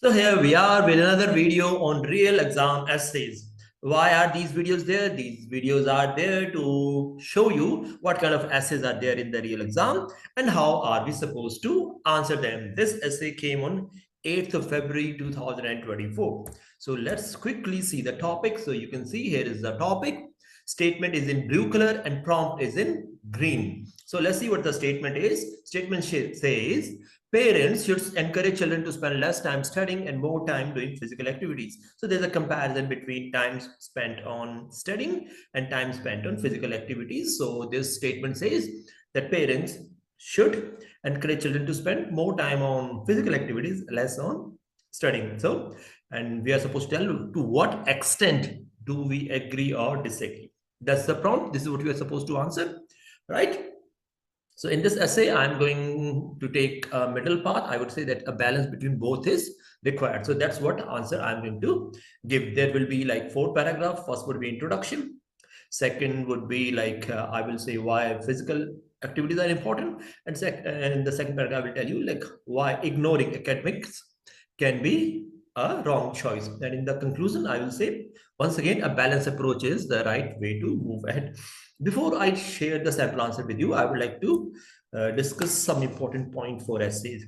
So here we are with another video on real exam essays. Why are these videos there? These videos are there to show you what kind of essays are there in the real exam and how are we supposed to answer them. This essay came on 8th of February 2024. So let's quickly see the topic. So you can see here is the topic. Statement is in blue color and prompt is in green. So let's see what the statement is. Statement says, parents should encourage children to spend less time studying and more time doing physical activities. So there's a comparison between time spent on studying and time spent on physical activities. So this statement says that parents should encourage children to spend more time on physical activities, less on studying. So, and we are supposed to tell to what extent do we agree or disagree. That's the prompt. This is what we are supposed to answer, right? So in this essay, I'm going to take a middle path. I would say that a balance between both is required. So that's what answer I'm going to give. There will be like 4 paragraphs. First would be introduction. Second would be like, I will say why physical activities are important. And the second paragraph will tell you like why ignoring academics can be a wrong choice. And in the conclusion, I will say, once again, a balanced approach is the right way to move ahead. Before I share the sample answer with you, I would like to discuss some important point for essays.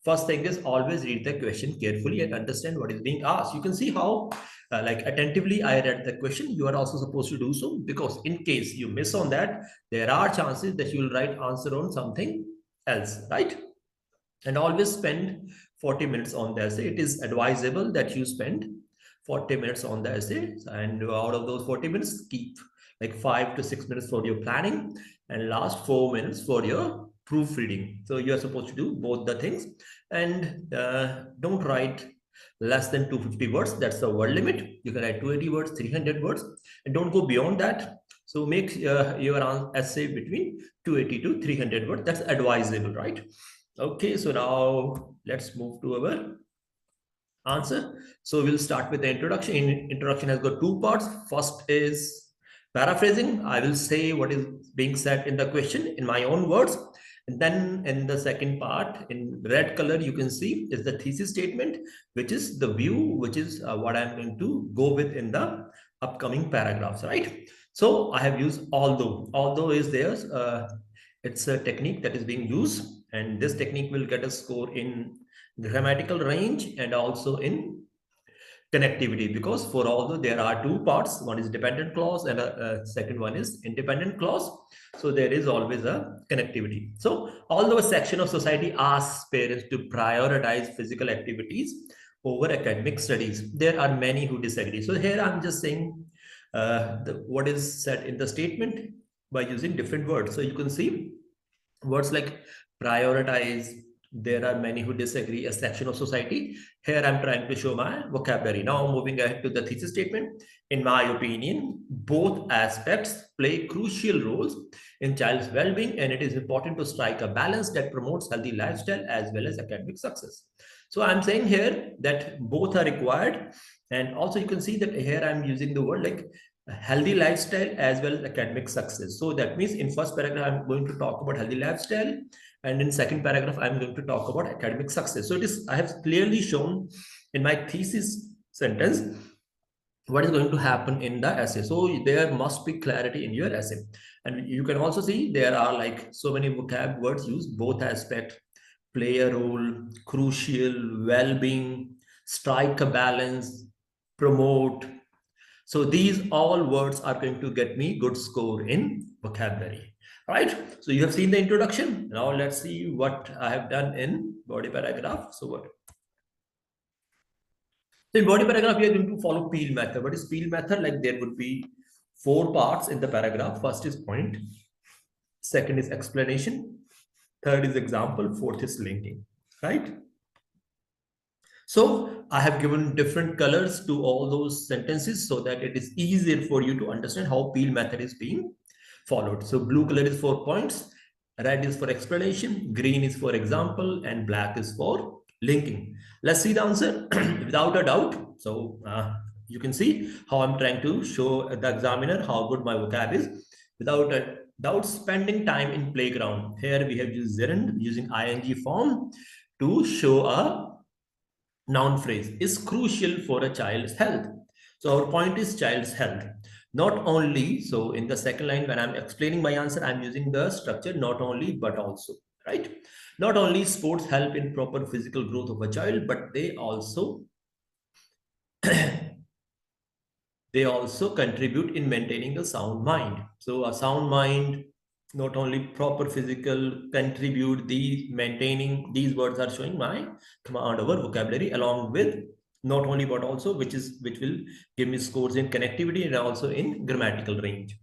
First thing is always read the question carefully and understand what is being asked. You can see how like attentively I read the question. You are also supposed to do so, because in case you miss on that, there are chances that you will write answer on something else, right? And always spend 40 minutes on the essay. It is advisable that you spend 40 minutes on the essay, and out of those 40 minutes, keep like 5 to 6 minutes for your planning and last 4 minutes for your proofreading. So you are supposed to do both the things, and don't write less than 250 words. That's the word limit. You can write 280 words, 300 words, and don't go beyond that. So make your essay between 280 to 300 words. That's advisable, right? Okay, so now let's move to our answer. So we'll start with the introduction. Introduction has got 2 parts. First is paraphrasing. I will say what is being said in the question in my own words. And then in the second part, in red color, you can see is the thesis statement, which is the view, which is what I'm going to go with in the upcoming paragraphs, right? So I have used although. Although is there. It's a technique that is being used, and this technique will get a score in grammatical range and also in connectivity, because for although there are 2 parts, one is dependent clause and a second one is independent clause, so there is always a connectivity. So although a section of society asks parents to prioritize physical activities over academic studies, there are many who disagree. So here I'm just saying what is said in the statement by using different words. So you can see words like prioritize, there are many who disagree, a section of society. Here I'm trying to show my vocabulary. Now moving ahead to the thesis statement. In my opinion, both aspects play crucial roles in child's well-being, and it is important to strike a balance that promotes healthy lifestyle as well as academic success. So I'm saying here that both are required, and also you can see that here I'm using the word like a healthy lifestyle as well as academic success. So that means in first paragraph, I'm going to talk about healthy lifestyle, and in second paragraph, I'm going to talk about academic success. So it is, I have clearly shown in my thesis sentence what is going to happen in the essay. So there must be clarity in your essay. And you can also see there are like so many vocab words used, both aspect, play a role, crucial, well-being, strike a balance, promote. So these all words are going to get me good score in vocabulary. All right. So you have seen the introduction. Now let's see what I have done in body paragraph. So in body paragraph, we are going to follow Peel method. What is Peel method? Like there would be 4 parts in the paragraph. First is point. Second is explanation. Third is example. Fourth is linking. Right. So I have given different colors to all those sentences so that it is easier for you to understand how Peel method is being followed. So blue color is for points, red is for explanation, green is for example, and black is for linking. Let's see the answer without a doubt. So you can see how I'm trying to show the examiner how good my vocab is without a doubt. Spending time in playground. Here we have used gerund using ing form to show a noun phrase is crucial for a child's health. So our point is child's health. Not only, so in the second line, when I'm explaining my answer, I'm using the structure not only, but also, right? Not only sports help in proper physical growth of a child, but they also contribute in maintaining a sound mind. So a sound mind, not only proper physical, contribute the maintaining, these words are showing my command over vocabulary, along with not only but also, which will give me scores in connectivity and also in grammatical range.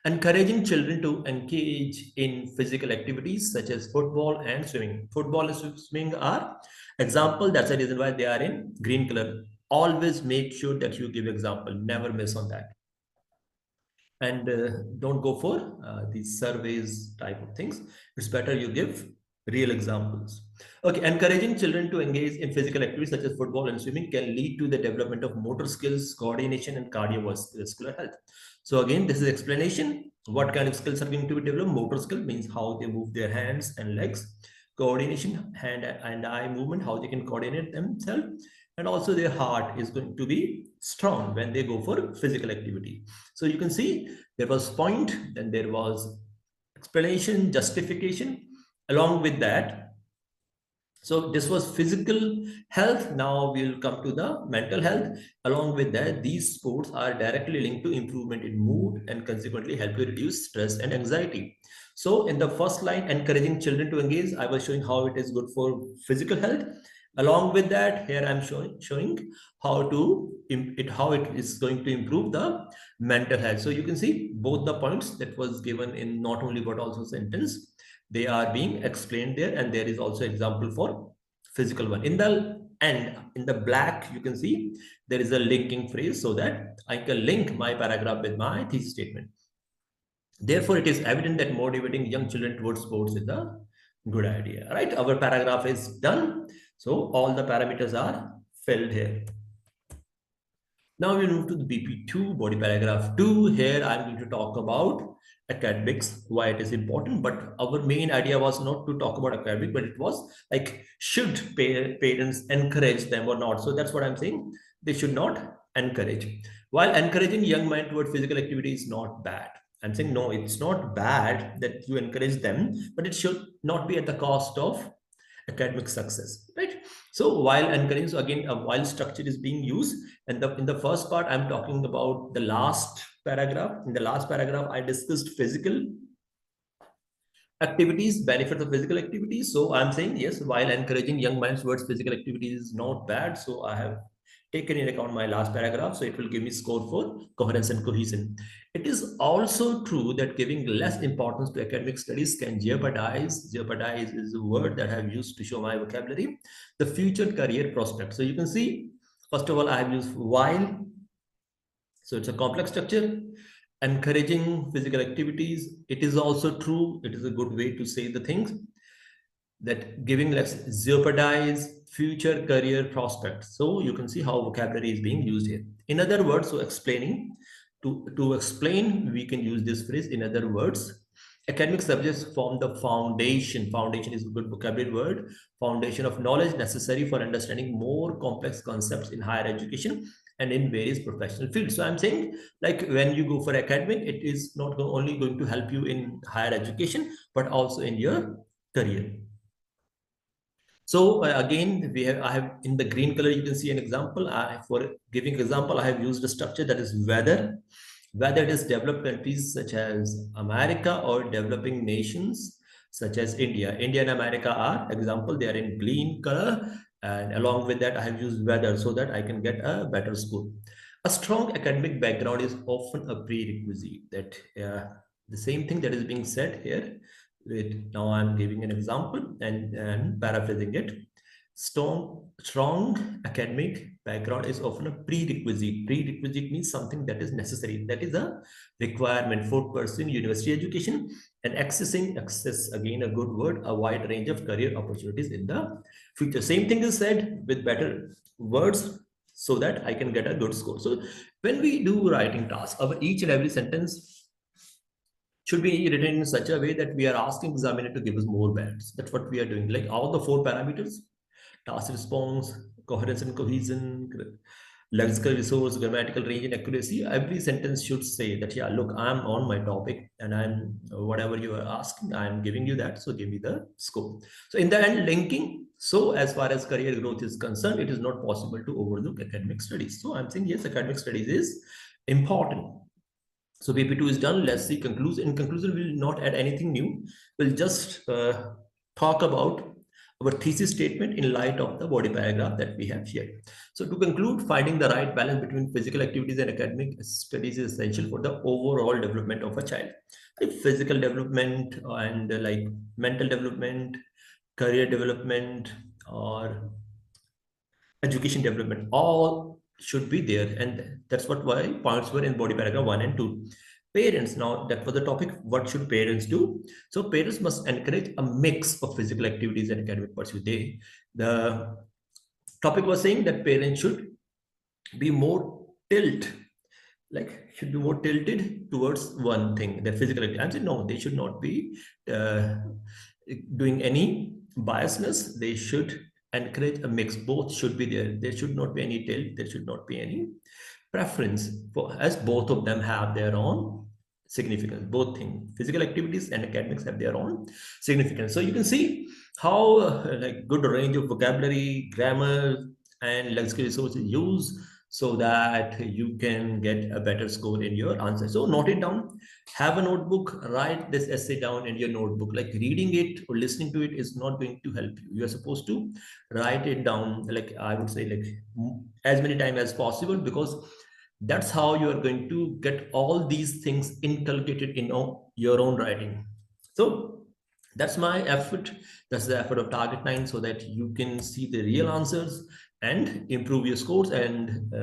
Encouraging children to engage in physical activities such as football and swimming. Football and swimming are example. That's the reason why they are in green color. Always make sure that you give example. Never miss on that. And don't go for these surveys type of things. It's better you give real examples. Okay, encouraging children to engage in physical activities such as football and swimming can lead to the development of motor skills, coordination, and cardiovascular health. So again, this is explanation. What kind of skills are going to be developed? Motor skill means how they move their hands and legs. Coordination, hand and eye movement, how they can coordinate themselves. And also their heart is going to be strong when they go for physical activity. So you can see there was point, then there was explanation, justification. Along with that, so this was physical health. Now we will come to the mental health. Along with that, these sports are directly linked to improvement in mood and consequently help you reduce stress and anxiety. So in the first line, encouraging children to engage, I was showing how it is good for physical health. Along with that, here I'm showing how it is going to improve the mental health. So you can see both the points that was given in not only but also sentence, they are being explained there, and there is also example for physical one. In the end, in the black, you can see there is a linking phrase so that I can link my paragraph with my thesis statement. Therefore, it is evident that motivating young children towards sports is a good idea, right? Our paragraph is done. So all the parameters are filled here. Now we move to the BP2, body paragraph 2. Here I'm going to talk about academics, why it is important. But our main idea was not to talk about academic, but it was like, should parents encourage them or not? So that's what I'm saying. They should not encourage. While encouraging young mind toward physical activity is not bad. I'm saying, no, it's not bad that you encourage them, but it should not be at the cost of academic success, right? So while encouraging, so again, a while structure is being used, and in the first part, I'm talking about the last paragraph. In the last paragraph, I discussed physical activities, benefits of physical activities. So I'm saying, yes, while encouraging young minds towards physical activities is not bad. So I have taken in account my last paragraph. So it will give me score for coherence and cohesion. It is also true that giving less importance to academic studies can jeopardize is a word that I have used to show my vocabulary, the future career prospects. So you can see, first of all, I have used while. So it's a complex structure. Encouraging physical activities. It is also true. It is a good way to say the things that giving less jeopardize future career prospects. So you can see how vocabulary is being used here. In other words, so explaining, to explain, we can use this phrase. In other words, academic subjects form the foundation. Foundation is a good vocabulary word. Foundation of knowledge necessary for understanding more complex concepts in higher education and in various professional fields. So I'm saying, like, when you go for academic, it is not only going to help you in higher education, but also in your career. So again, I have in the green color, you can see an example. For giving example, I have used a structure that is whether it is developed countries such as America or developing nations such as India. India and America are example. They are in green color. And along with that, I have used whether so that I can get a better score. A strong academic background is often a prerequisite. That the same thing that is being said here. Wait, now I'm giving an example and paraphrasing it. Strong academic background is often a prerequisite. Prerequisite means something that is necessary. That is a requirement for pursuing university education and access, again, a good word, a wide range of career opportunities in the future. Same thing is said with better words so that I can get a good score. So when we do writing tasks, our each and every sentence should be written in such a way that we are asking examiner to give us more bands. That's what we are doing. Like all the four parameters, task response, coherence and cohesion, lexical resource, grammatical range and accuracy. Every sentence should say that, yeah, look, I'm on my topic and I'm whatever you are asking, I'm giving you that. So give me the scope. So in the end, linking. So as far as career growth is concerned, it is not possible to overlook academic studies. So I'm saying, yes, academic studies is important. So PP2 is done. Let's see conclusion. In conclusion, we'll not add anything new. We'll just talk about our thesis statement in light of the body paragraph that we have here. So to conclude, finding the right balance between physical activities and academic studies is essential for the overall development of a child. Like physical development and like mental development, career development, or education development, all should be there. And that's why points were in body paragraph 1 and 2. Parents, now that was the topic, what should parents do? So parents must encourage a mix of physical activities and academic pursuit. The topic was saying that parents should be more should be more tilted towards one thing, the physical activity. I'm saying no, they should not be uh, doing any biasness. They should encourage a mix. Both should be there. There should not be any tilt. There should not be any preference, for as both of them have their own significance. Both things, physical activities and academics, have their own significance. So you can see how like good range of vocabulary, grammar, and lexical resources used so that you can get a better score in your answer. So note it down, have a notebook, write this essay down in your notebook. Like reading it or listening to it is not going to help you. You're supposed to write it down, like I would say, like as many times as possible, because that's how you are going to get all these things inculcated in your own writing. So that's my effort. That's the effort of Target 9, so that you can see the real answers and improve your scores and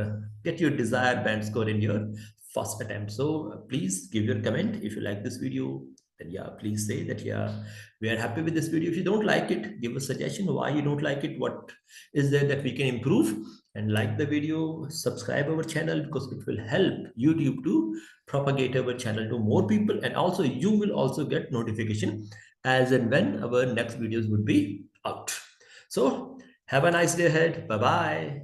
get your desired band score in your first attempt. So please give your comment if you like this video. Then yeah, please say that, yeah, we are happy with this video. If you don't like it, give a suggestion why you don't like it, what is there that we can improve. And like the video, subscribe our channel, because it will help YouTube to propagate our channel to more people. And also you will also get notification as and when our next videos would be out. So have a nice day ahead. Bye bye.